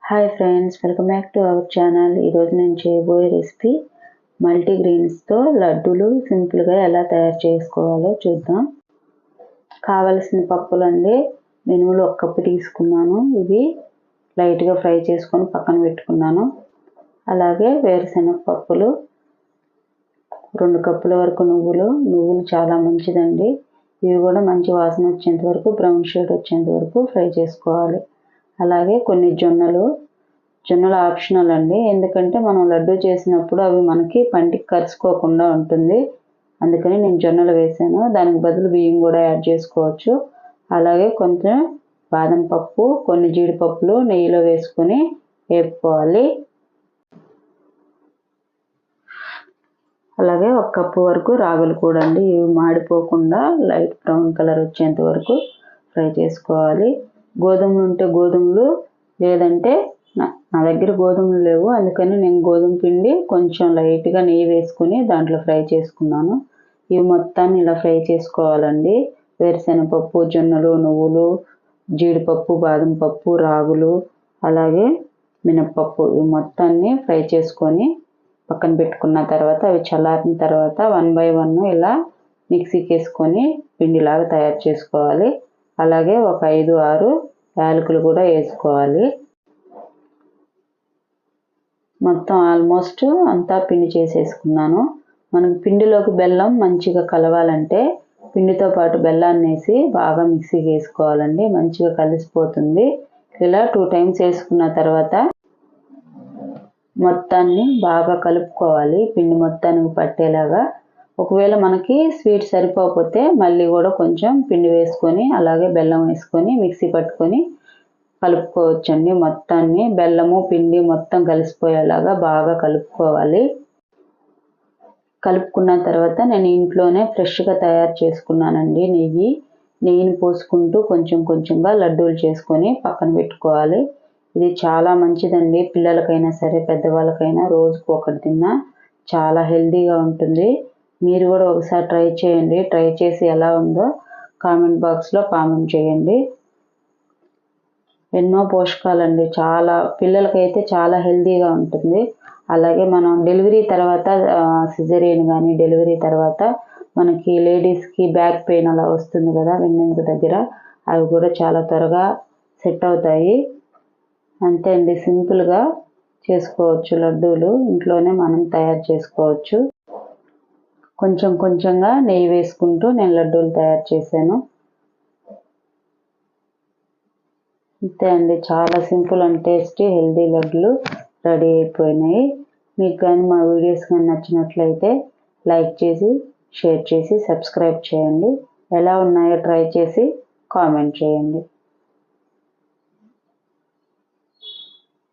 Hi friends, welcome back to our channel. ఈరోజు నేను చేయబోయే రెసిపీ మల్టీగ్రెయిన్స్తో లడ్డూలు సింపుల్గా ఎలా తయారు చేసుకోవాలో చూద్దాం. కావలసిన పప్పులండి, మినుములు 1 కప్పు తీసుకున్నాను. ఇవి లైట్గా ఫ్రై చేసుకొని పక్కన పెట్టుకున్నాను. అలాగే వేరుశనగ పప్పులు 2 కప్పుల వరకు, నువ్వులు చాలా మంచిదండి. ఇవి కూడా మంచి వాసన వచ్చేంత వరకు, బ్రౌన్ షేడ్ వచ్చేంత వరకు ఫ్రై చేసుకోవాలి. అలాగే కొన్ని జొన్నలు ఆప్షనల్ అండి, ఎందుకంటే మనం లడ్డు చేసినప్పుడు అవి మనకి పంటికి కరుచుకోకుండా ఉంటుంది. అందుకని నేను జొన్నలు వేసాను. దానికి బదులు బియ్యం కూడా యాడ్ చేసుకోవచ్చు. అలాగే కొంచెం బాదం పప్పు, కొన్ని జీడిపప్పులు నెయ్యిలో వేసుకొని వేపుకోవాలి. అలాగే 1 కప్పు వరకు రాగులు కూడా అండి, ఇవి మాడిపోకుండా లైట్ బ్రౌన్ కలర్ వచ్చేంత వరకు ఫ్రై చేసుకోవాలి. గోధుమలు ఉంటే గోధుమలు, లేదంటే నా దగ్గర గోధుమలు లేవు, అందుకని నేను గోధుమ పిండి కొంచెం లైట్గా నెయ్యి వేసుకుని దాంట్లో ఫ్రై చేసుకున్నాను. ఇవి మొత్తాన్ని ఇలా ఫ్రై చేసుకోవాలండి. వేరుశనగపప్పు, జొన్నలు, నువ్వులు, జీడిపప్పు, బాదం పప్పు, రాగులు, అలాగే మినప్పప్పు, ఇవి మొత్తాన్ని ఫ్రై చేసుకొని పక్కన పెట్టుకున్న తర్వాత, అవి చల్లారిన తర్వాత 1 బై 1 ఇలా మిక్సీకి వేసుకొని పిండిలాగా తయారు చేసుకోవాలి. అలాగే ఒక 5-6 యాలకులు కూడా వేసుకోవాలి. మొత్తం ఆల్మోస్ట్ అంతా పిండి చేసేసుకున్నాను. మనకు పిండిలోకి బెల్లం మంచిగా కలవాలంటే పిండితో పాటు బెల్లాన్ని వేసి బాగా మిక్సీకి వేసుకోవాలండి, మంచిగా కలిసిపోతుంది. ఇలా 2 టైమ్స్ వేసుకున్న తర్వాత మొత్తాన్ని బాగా కలుపుకోవాలి, పిండి మొత్తానికి పట్టేలాగా. ఒకవేళ మనకి స్వీట్ సరిపోకపోతే మళ్ళీ కూడా కొంచెం పిండి వేసుకొని, అలాగే బెల్లం వేసుకొని మిక్సీ పట్టుకొని కలుపుకోవచ్చండి. మొత్తాన్ని బెల్లము పిండి మొత్తం కలిసిపోయేలాగా బాగా కలుపుకోవాలి. కలుపుకున్న తర్వాత నేను ఇంట్లోనే ఫ్రెష్గా తయారు చేసుకున్నానండి నెయ్యిని పోసుకుంటూ కొంచెం కొంచెంగా లడ్డూలు చేసుకొని పక్కన పెట్టుకోవాలి. ఇది చాలా మంచిదండి, పిల్లలకైనా సరే పెద్దవాళ్ళకైనా రోజుకు 1 తిన్నా చాలా హెల్తీగా ఉంటుంది. మీరు కూడా ఒకసారి ట్రై చేయండి. ట్రై చేసి ఎలా ఉందో కామెంట్ బాక్స్లో కామెంట్ చేయండి. ఎన్నో పోషకాలండి, చాలా పిల్లలకైతే చాలా హెల్తీగా ఉంటుంది. అలాగే మనం డెలివరీ తర్వాత, సిజేరియన్ కానీ డెలివరీ తర్వాత మనకి లేడీస్కి బ్యాక్ పెయిన్ అలా వస్తుంది కదా వెన్నెముక దగ్గర, అవి కూడా చాలా త్వరగా సెట్ అవుతాయి. అంతే అండి, సింపుల్గా చేసుకోవచ్చు లడ్డూలు, ఇంట్లోనే మనం తయారు చేసుకోవచ్చు. కొంచెం కొంచెంగా నెయ్యి వేసుకుంటూ నేను లడ్డూలు తయారు చేశాను. అంతే అండి, చాలా సింపుల్ అండ్ టేస్టీ హెల్తీ లడ్డూలు రెడీ అయిపోయినాయి. మీకు కానీ మా వీడియోస్ కానీ నచ్చినట్లయితే లైక్ చేసి, షేర్ చేసి, సబ్స్క్రైబ్ చేయండి. ఎలా ఉన్నాయో ట్రై చేసి కామెంట్ చేయండి.